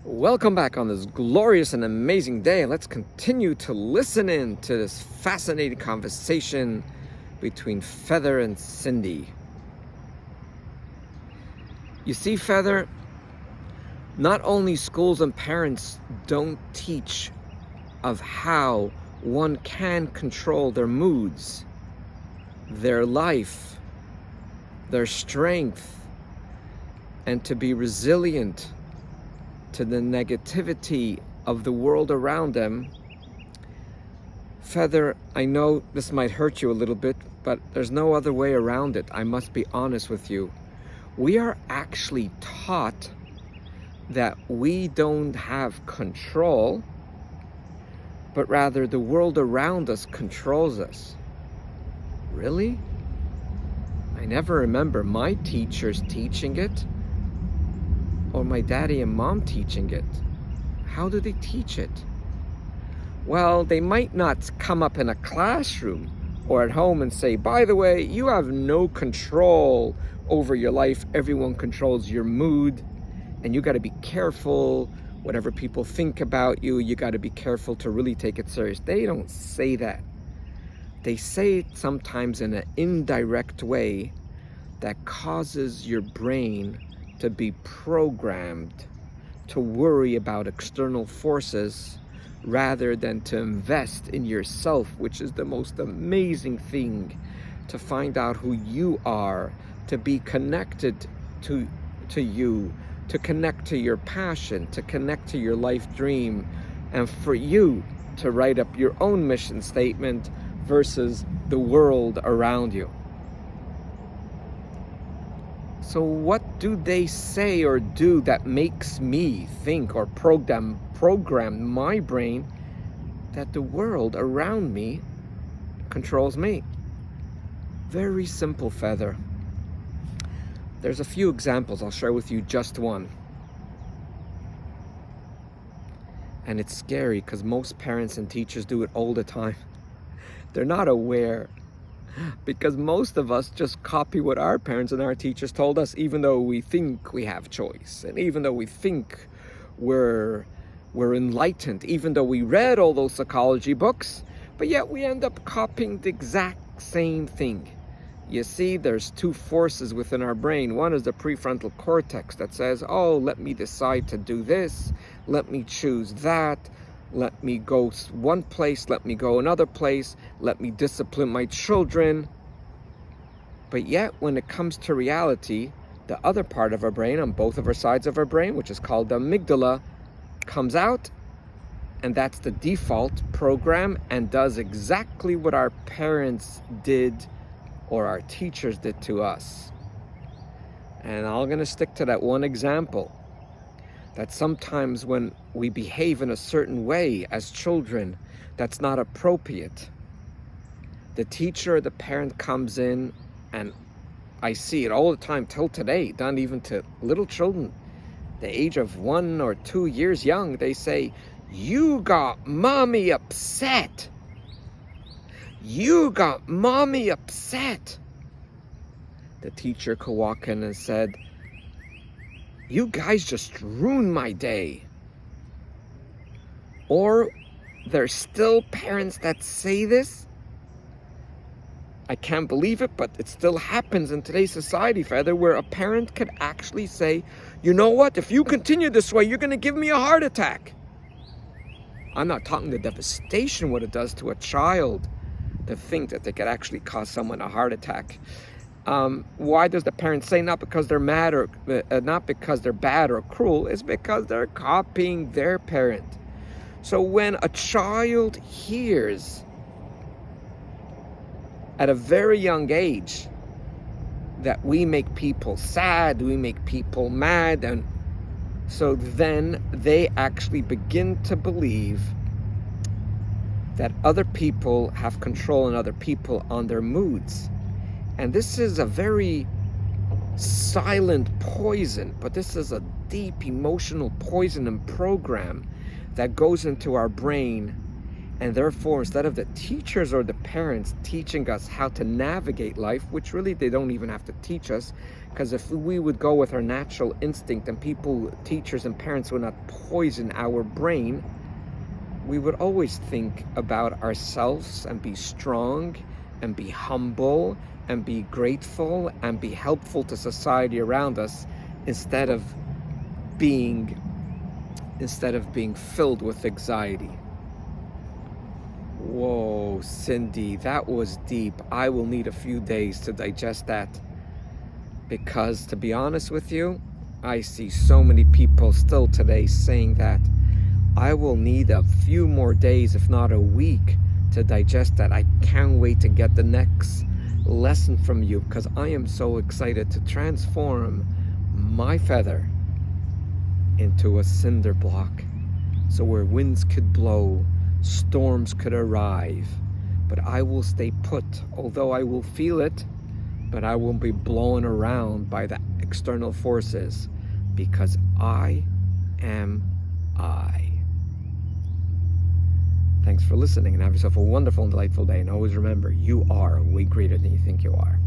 Welcome back on this glorious and amazing day. Let's continue to listen in to this fascinating conversation between Feather and Cindy. You see, Feather, not only schools and parents don't teach of how one can control their moods, their life, their strength, and to be resilient to the negativity of the world around them. Feather, I know this might hurt you a little bit, but there's no other way around it. I must be honest with you. We are actually taught that we don't have control, but rather the world around us controls us. Really? I never remember my teachers teaching it, or my daddy and mom teaching it. How do they teach it? Well, they might not come up in a classroom or at home and say, by the way, you have no control over your life. Everyone controls your mood, and you got to be careful. Whatever people think about you, you got to be careful to really take it serious. They don't say that. They say it sometimes in an indirect way that causes your brain to be programmed to worry about external forces rather than to invest in yourself, which is the most amazing thing, to find out who you are, to be connected to you, to connect to your passion, to connect to your life dream, and for you to write up your own mission statement versus the world around you. So what do they say or do that makes me think or program my brain that the world around me controls me? Very simple, Feather. There's a few examples. I'll share with you just one. And it's scary because most parents and teachers do it all the time. They're not aware, because most of us just copy what our parents and our teachers told us, even though we think we have choice, and even though we think we're enlightened, even though we read all those psychology books, but yet we end up copying the exact same thing. You see, there's two forces within our brain. One is the prefrontal cortex that says, oh, let me decide to do this, let me choose that, let me go one place, let me go another place, let me discipline my children. But yet, when it comes to reality, the other part of our brain, on both of our sides of our brain, which is called the amygdala, comes out, and that's the default program, and does exactly what our parents did or our teachers did to us. And I'm going to stick to that one example. That sometimes when we behave in a certain way as children that's not appropriate, the teacher or the parent comes in, and I see it all the time till today, done even to little children, the age of 1 or 2 years young. They say, you got mommy upset. You got mommy upset. The teacher could walk in and said, you guys just ruined my day. Or there's still parents that say this. I can't believe it, but it still happens in today's society, Feather, where a parent could actually say, you know what, if you continue this way, you're going to give me a heart attack. I'm not talking the devastation what it does to a child to think that they could actually cause someone a heart attack. Why does the parent say? Not because they're mad or not because they're bad or cruel. It's because they're copying their parent. So when a child hears at a very young age that we make people sad, we make people mad, and so then they actually begin to believe that other people have control on other people on their moods. And this is a very silent poison, but this is a deep emotional poison and program that goes into our brain. And therefore, instead of the teachers or the parents teaching us how to navigate life, which really they don't even have to teach us, Because if we would go with our natural instinct and teachers and parents would not poison our brain, we would always think about ourselves and be strong and be humble and be grateful and be helpful to society around us instead of being filled with anxiety. Whoa, Cindy, that was deep. I will need a few days to digest that. Because, to be honest with you, I see so many people still today saying that. I will need a few more days, if not a week, to digest that. I can't wait to get the next lesson from you, because I am so excited to transform my feather into a cinder block. So where winds could blow, storms could arrive, but I will stay put, although I will feel it, but I won't be blown around by the external forces, because I am I. Thanks for listening, and have yourself a wonderful and delightful day. And always remember, you are way greater than you think you are.